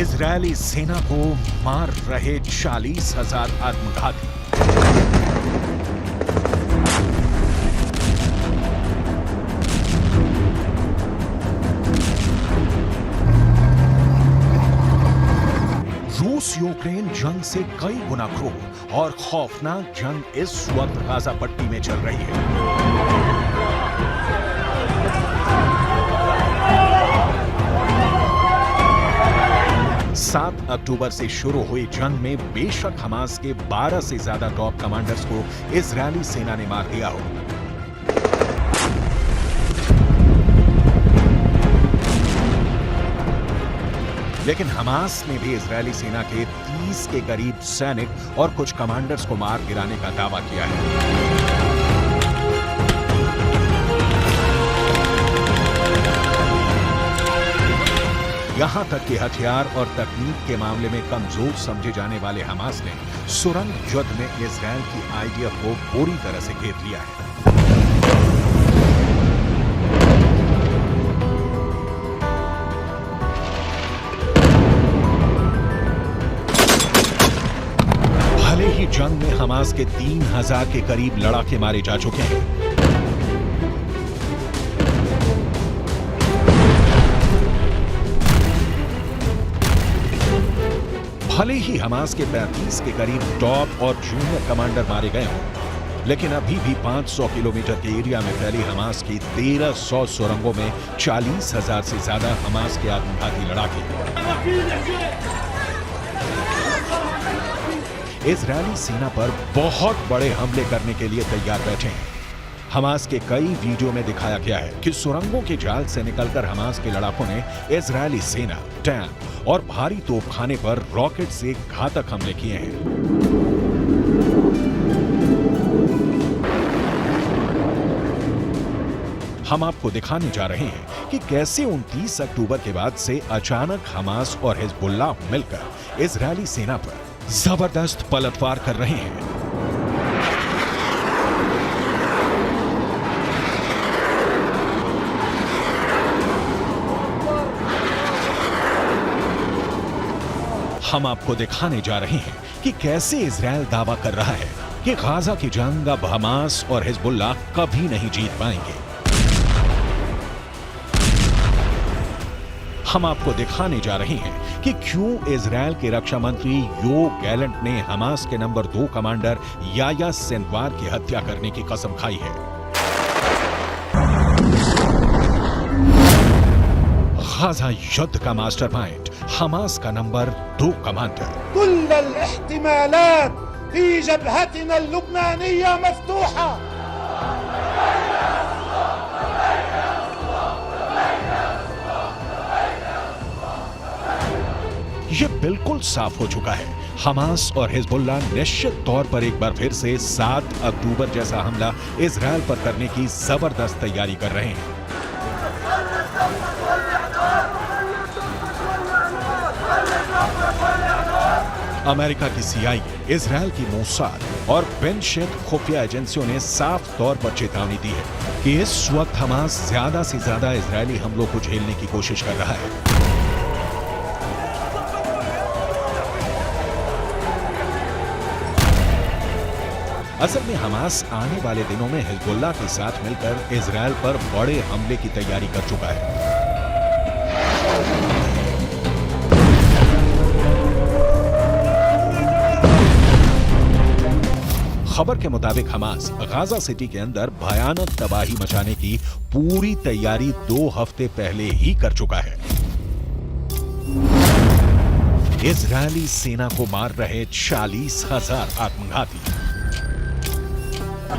Israeli सेना को मार रहे 40,000 आत्मघाती। रूस यूक्रेन जंग से कई गुना क्रूर और खौफनाक जंग इस वक्त गाजा पट्टी में चल रही है। 7 अक्टूबर से शुरू हुई जंग में बेशक हमास के 12 से ज्यादा टॉप कमांडर्स को इजरायली सेना ने मार दिया हो, लेकिन हमास ने भी इजरायली सेना के 30 के करीब सैनिक और कुछ कमांडर्स को मार गिराने का दावा किया है। यहां तक कि हथियार और तकनीक के मामले में कमजोर समझे जाने वाले हमास ने सुरंग युद्ध में इजरायल की आईडीएफ को पूरी तरह से घेर लिया है। जंग में हमास के 3,000 के करीब लड़ाके मारे जा चुके हैं। भले ही हमास के 35 के करीब टॉप और जूनियर कमांडर मारे गए हों, लेकिन अभी भी 500 किलोमीटर के एरिया में फैली हमास की 1300 सुरंगों में 40,000 से ज्यादा हमास के आत्मघाती लड़ाके इजरायली सेना पर बहुत बड़े हमले करने के लिए तैयार बैठे हैं। हमास के कई वीडियो में दिखाया गया है कि सुरंगों के जाल से निकलकर हमास के लड़ाकों ने इजरायली सेना, टैंक और भारी तोपखाने पर रॉकेट से घातक हमले किए हैं। हम आपको दिखाने जा रहे हैं कि कैसे 29 अक्टूबर के बाद से अचानक हमास और हिजबुल्लाह मिलकर इजरायली सेना पर जबरदस्त पलटवार कर रहे हैं। हम आपको दिखाने जा रहे हैं कि कैसे इजरायल दावा कर रहा है कि गाजा की जंग अब हमास और हिजबुल्लाह कभी नहीं जीत पाएंगे। हम आपको दिखाने जा रहे हैं कि क्यों इजरायल के रक्षा मंत्री योव गैलेंट ने हमास के नंबर 2 कमांडर याह्या सिनवार की हत्या करने की कसम खाई है। गाजा युद्ध का मास्टरमाइंड हमास का नंबर 2 कमांडर। कुल अल-इहतिमालात फी जबहतिना अल-लुबनानिया मफ्तूहा। ये बिल्कुल साफ हो चुका है, हमास और हिजबुल्लाह निश्चित तौर पर एक बार फिर से 7 अक्टूबर जैसा हमला इजरायल पर करने की जबरदस्त तैयारी कर रहे हैं। अमेरिका की CIA, इजरायल की मोसाद और बेनशेत खुफिया एजेंसियों ने साफ तौर पर चेतावनी दी है कि इस वक्त हमास ज्यादा से ज्यादा इजरायली हमलों को झेलने की कोशिश कर रहा है। असल में हमास आने वाले दिनों में हिजबुल्लाह के साथ मिलकर इजरायल पर बड़े हमले की तैयारी कर चुका है। खबर के मुताबिक हमास गाजा सिटी के अंदर भयानक तबाही मचाने की पूरी तैयारी 2 हफ्ते पहले ही कर चुका है। इजरायली सेना को मार रहे 40,000 आत्मघाती।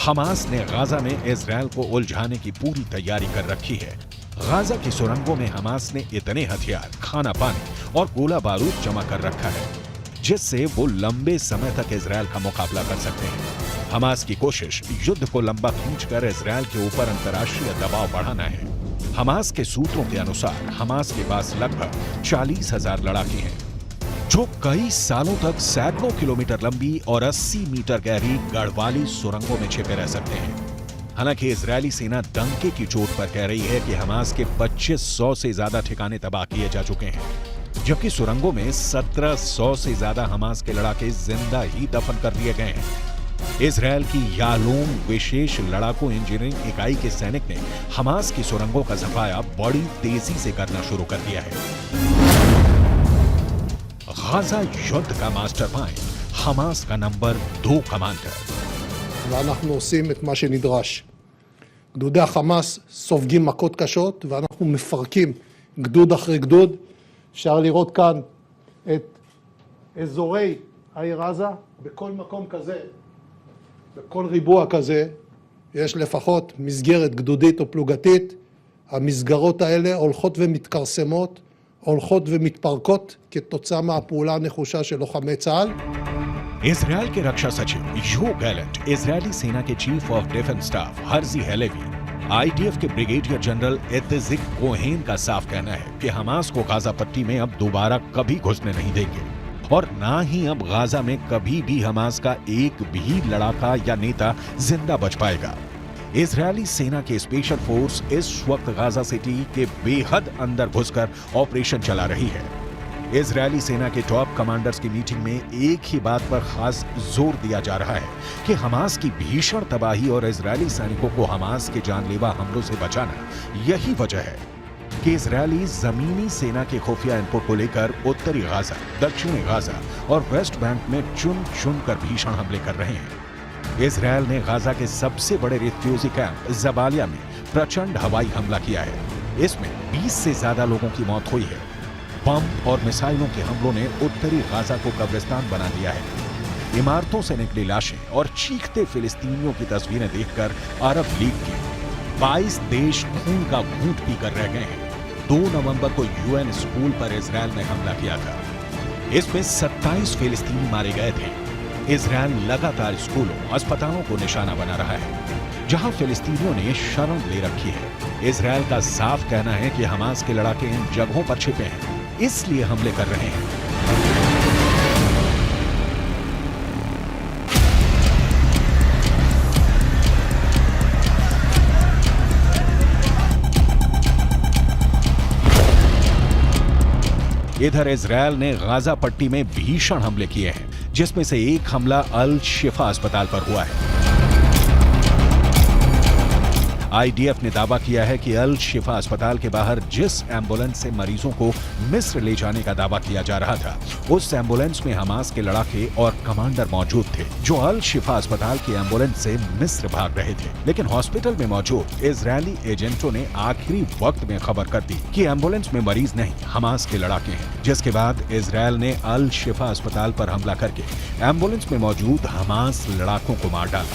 हमास ने गाजा में इजराइल को उलझाने की पूरी तैयारी कर रखी है। गाजा की सुरंगों में हमास ने इतने हथियार, खाना पानी और गोला बारूद जमा कर रखा है जिससे वो लंबे समय तक इजराइल का मुकाबला कर सकते हैं। हमास की कोशिश युद्ध को लंबा खींचकर इजराइल के ऊपर अंतर्राष्ट्रीय दबाव बढ़ाना है। हमास के सूत्रों के अनुसार हमास के पास लगभग 40,000 लड़ाके हैं जो कई सालों तक सैकड़ों किलोमीटर लंबी और 80 मीटर गहरी गढ़वाली सुरंगों में छिपे रह सकते हैं। हालांकि इजरायली सेना डंके की चोट पर कह रही है कि हमास के 2500 से ज्यादा ठिकाने तबाह किए जा चुके हैं, जबकि सुरंगों में 1700 से ज्यादा हमास के लड़ाके जिंदा ही दफन कर दिए गए हैं। इजरायल की यालोम विशेष लड़ाकू इंजीनियरिंग इकाई के सैनिक ने हमास की सुरंगों का सफाया बड़ी तेजी से करना शुरू कर दिया है। गाजा युद्ध का मास्टरमाइंड, हमास का नंबर 2 कमांडर। ואנחנו עושים את מה שנדרש. גדודי החמאס סופגים מכות קשות ואנחנו מפרקים גדוד אחרי גדוד. אפשר לראות כאן את אזורי העיר עזה. בכל מקום כזה, בכל ריבוע כזה, יש לפחות מסגרת גדודית או פלוגתית. המסגרות האלה הולכות ומתכרסמות, הולכות ומתפרקות כתוצאה מהפעולה הנחושה של לוחמי צה"ל. इजरायल के रक्षा सचिव यो गैलेंट, इजरायली सेना के chief of defence staff Herzi Halevi, IDF के ब्रिगेडियर जनरल इत्जिक कोहेन का साफ कहना है कि हमास को गाजा पट्टी में अब दोबारा कभी घुसने नहीं देंगे और ना ही अब गाजा में कभी भी हमास का एक भी लड़ाका या नेता जिंदा बच पाएगा। इजरायली सेना के स्पेशल फोर्स इस वक्त गाजा सिटी के बेहद अंदर घुसकर ऑपरेशन चला रही है। इजरायली सेना के टॉप कमांडर्स की मीटिंग में एक ही बात पर खास जोर दिया जा रहा है कि हमास की भीषण तबाही और इजरायली सैनिकों को हमास के जानलेवा हमलों से बचाना यही वजह है कि इजरायली जमीनी सेना के खुफिया इनपुट को लेकर उत्तरी गाजा, दक्षिणी गाजा और वेस्ट बैंक में चुन चुन कर भीषण हमले कर रहे हैं। इजरायल ने गाजा के सबसे बड़े रिफ्यूजी कैंप जबालिया में प्रचंड हवाई हमला किया है। इसमें 20 से ज्यादा लोगों की मौत हुई है। बम और मिसाइलों के हमलों ने उत्तरी गाजा को कब्रिस्तान बना दिया है। इमारतों से निकली लाशें और चीखते फिलिस्तीनियों की तस्वीरें देखकर अरब लीग के 22 देश खून का घूंट पीकर रह गए हैं। 2 नवंबर को यूएन स्कूल पर इजरायल ने हमला किया था। इसमें 27 फिलिस्तीनी मारे गए थे। इजरायल लगातार स्कूलों, अस्पतालों को निशाना बना रहा है जहां फिलिस्तीनियों ने शरण ले रखी है। इजरायल का साफ कहना है कि हमास के लड़ाके इन जगहों पर छिपे हैं, इसलिए हमले कर रहे हैं। इधर इजरायल ने गाजा पट्टी में भीषण हमले किए हैं, जिसमें से एक हमला अल शिफा अस्पताल पर हुआ है। आईडीएफ ने दावा किया है कि अल शिफा अस्पताल के बाहर जिस एम्बुलेंस से मरीजों को मिस्र ले जाने का दावा किया जा रहा था, उस एम्बुलेंस में हमास के लड़ाके और कमांडर मौजूद थे जो अल शिफा अस्पताल की एम्बुलेंस से मिस्र भाग रहे थे। लेकिन हॉस्पिटल में मौजूद इजरायली एजेंटों ने आखिरी वक्त में खबर कर दी कि एम्बुलेंस में मरीज नहीं, हमास के लड़ाके हैं, जिसके बाद इजरायल ने अल शिफा अस्पताल पर हमला करके एम्बुलेंस में मौजूद हमास लड़ाकों को मार डाला।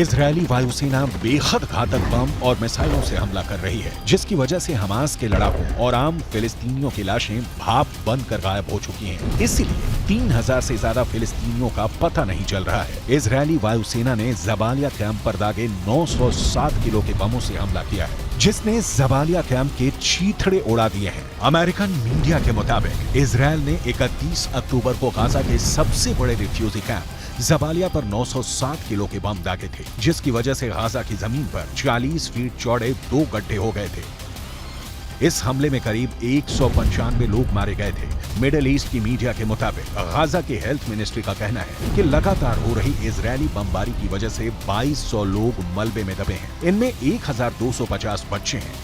इजरायली वायुसेना बेहद घातक बम और मिसाइलों से हमला कर रही है, जिसकी वजह से हमास के लड़ाकों और आम फिलिस्तीनियों की लाशें भाप बनकर गायब हो चुकी हैं। इसीलिए 3000 से ज्यादा फिलिस्तीनियों का पता नहीं चल रहा है। इजरायली वायुसेना ने जबालिया कैंप पर दागे 907 किलो के बमों से हमला किया है, जिसने जबालिया कैंप के चीथड़े उड़ा दिए हैं। अमेरिकन मीडिया के मुताबिक इजरायल ने 31 अक्टूबर को गाजा के सबसे बड़े रिफ्यूजी कैंप जबालिया पर 907 किलो के बम दागे थे, जिसकी वजह से गाजा की जमीन पर 40 फीट चौड़े 2 गड्ढे हो गए थे। इस हमले में करीब 195 लोग मारे गए थे। मिडिल ईस्ट की मीडिया के मुताबिक गाजा के हेल्थ मिनिस्ट्री का कहना है कि लगातार हो रही इजरायली बमबारी की वजह से 2200 लोग मलबे में दबे हैं। इनमें 1250 बच्चे हैं।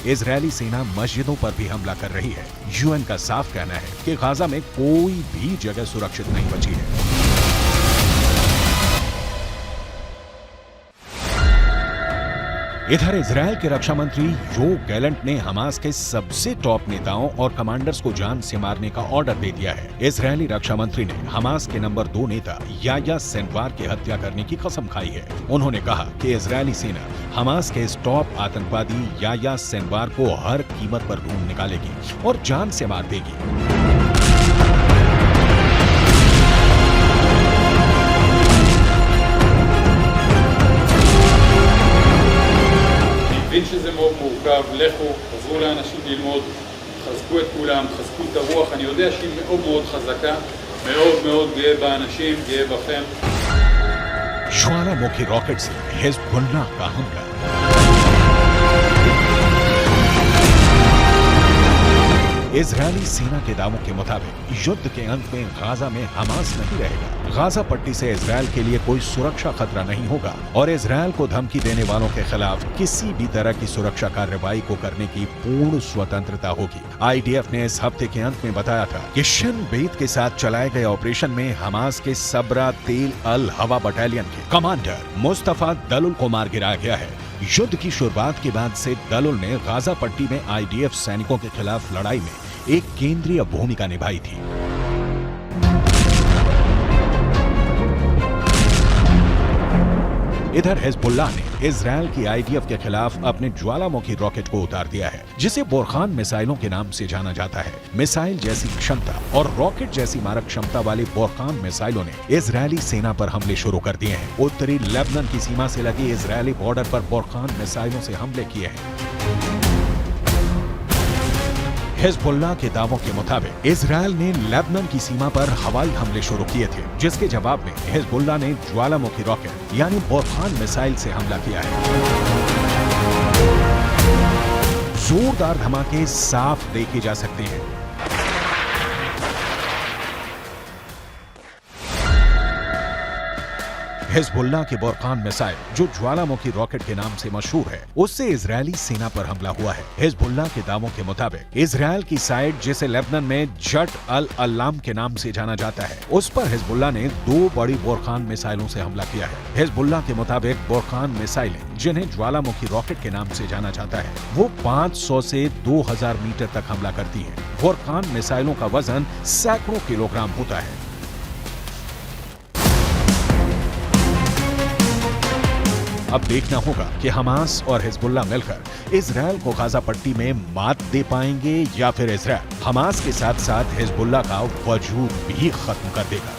इजरायली सेना मस्जिदों पर भी हमला कर रही है। यूएन का साफ कहना है कि गाजा में कोई भी जगह सुरक्षित नहीं बची है। इधर इजरायल के रक्षा मंत्री योव गैलेंट ने हमास के सबसे टॉप नेताओं और कमांडर्स को जान से मारने का ऑर्डर दे दिया है। इजरायली रक्षा मंत्री ने हमास के नंबर 2 नेता याह्या सिनवार की हत्या करने की कसम खाई है। उन्होंने कहा कि इजरायली सेना हमास के इस टॉप आतंकवादी याह्या सिनवार को हर कीमत पर ढूंढ निकालेगी और जान से मार देगी। מבין שזה מאוד מורכב, לכו, תעזרו לאנשים ללמוד, חזקו את כולם, חזקו את הרוח, אני יודע שהיא מאוד מאוד חזקה, מאוד מאוד גאה באנשים, גאה בכם. ज्वालामुखी रॉकेट से हिजबुल्लाह का हमला। इजरायली सेना के दावों के मुताबिक युद्ध के अंत में गाजा में हमास नहीं रहेगा। गाजा पट्टी से इजरायल के लिए कोई सुरक्षा खतरा नहीं होगा और इजरायल को धमकी देने वालों के खिलाफ किसी भी तरह की सुरक्षा कार्रवाई को करने की पूर्ण स्वतंत्रता होगी। आईडीएफ ने इस हफ्ते के अंत में बताया था कि शिन बेत के साथ चलाए गए ऑपरेशन में हमास के सबरा तेल अल हवा बटालियन के कमांडर मुस्तफा दलुल को मार गिराया गया है। युद्ध की शुरुआत के बाद से दलुल ने गाजा पट्टी में आईडीएफ सैनिकों के खिलाफ लड़ाई में एक केंद्रीय भूमिका निभाई थी। इधर हिजबुल्लाह ने इजरायल की आईडीएफ के खिलाफ अपने ज्वालामुखी रॉकेट को उतार दिया है, जिसे बोरखान मिसाइलों के नाम से जाना जाता है। मिसाइल जैसी क्षमता और रॉकेट जैसी मारक क्षमता वाले बोरखान मिसाइलों ने इजरायली सेना पर हमले शुरू कर दिए हैं। उत्तरी लेबनान की सीमा से लगे इजरायली बॉर्डर पर बोरखान मिसाइलों से हमले किए हैं। हिजबुल्लाह के दावों के मुताबिक इजरायल ने लेबनान की सीमा पर हवाई हमले शुरू किए थे, जिसके जवाब में हिजबुल्लाह ने ज्वालामुखी रॉकेट यानी बोरखान मिसाइल से हमला किया है। जोरदार धमाके साफ देखे जा सकते हैं। हिजबुल्लाह के बोरखान मिसाइल, जो ज्वालामुखी रॉकेट के नाम से मशहूर है, उससे इजरायली सेना पर हमला हुआ है। हिजबुल्लाह के दावों के मुताबिक इजरायल की साइड, जिसे लेबनान में जट अल अल्लाम के नाम से जाना जाता है, उस पर हिजबुल्लाह ने 2 बड़ी बोरखान मिसाइलों से हमला किया है। हिजबुल्लाह के मुताबिक बोरखान मिसाइलें, जिन्हें ज्वालामुखी रॉकेट के नाम से जाना जाता है, वो 500 से 2000 मीटर तक हमला करती है। बोरखान मिसाइलों का वजन सैकड़ों किलोग्राम होता है। अब देखना होगा कि हमास और हिजबुल्लाह मिलकर इजरायल को गाजा पट्टी में मात दे पाएंगे या फिर इजरायल हमास के साथ साथ हिजबुल्लाह का वजूद भी खत्म कर देगा।